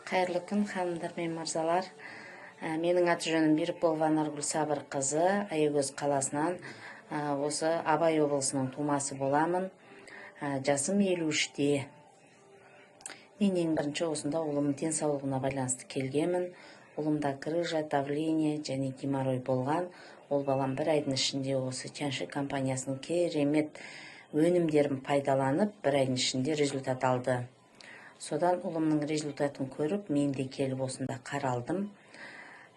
Қайырлы күн, ханымдар мен мырзалар. Менің аты жөнім Берікболова Наргүл Сабыр қызы, Аягөз қаласынан, осы Абай облысының тумасы боламын. Жасым 53-те. Мен ең бірінші осында ұлымның денсаулығына байланысты келгенмін. Ұлымда грыжа, давление және геморрой болған. Ол балам бір айдың ішінде осы Тяньши компаниясының керемет өнімдерін пайдаланып, бір айдың ішінде результат алды. Содан ұлымның результатын көріп, мен де келіп осында қаралдым.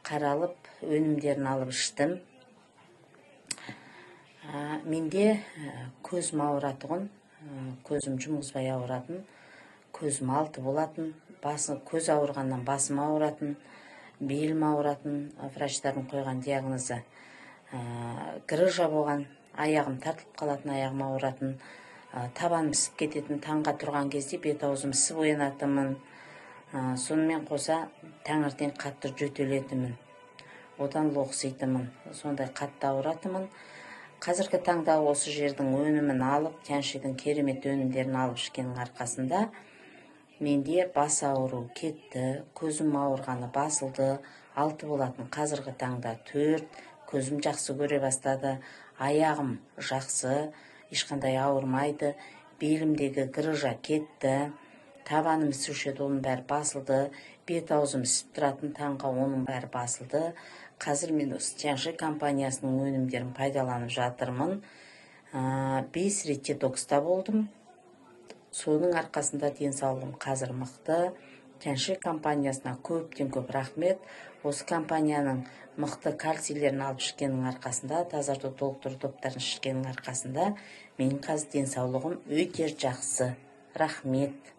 Қаралып, өнімдерін алып іштім. Менде көзім ауыратұғын, көзім жұмғызбай ауыратын, көзім алты болатын, көз ауырғаннан басым ауыратын, белім ауыратын, врачтардың қойған диагнозы грыжа болған, аяғым тартылып қалатын, аяғым ауыратын, табаным ісіп кететін, таңға тұрған кезде бет-аузым ісіп оянатынмын. Сонымен қоса таңертең қатты жөтелетінмін. Одан лоқситынмын. Сондай қатты ауыратынмын. Қазіргі таңда осы жердің өнімін алып, Тяньшидің керемет өнімдерін алып ішкеннің арқасында менде бас ауыру кетті, көзім ауырғаны басылды, 6 болатын, қазіргі таңда 4, көзім жақсы көре бастады, аяғым жақсы, ешқандай ауырмайды, белімдегі грыжа кетті, табаным ісуші еді, оның бәрі басылды, бет-аузым ісіп тұратын, таңға оның бәрі басылды. Қазір мен осы Тяньши компаниясының өнімдерін пайдаланып жатырмын. 5 рет детокста болдым. Соның арқасында денсаулығым қазір мықты. Тяньши компаниясына көптен көп рахмет. Осы компанияның мықты кальцийлерін алып ішкеннің арқасында, тазарту толықтыру топтарын ішкеннің арқасында менің қазір денсаулығым өте жақсы. Рахмет.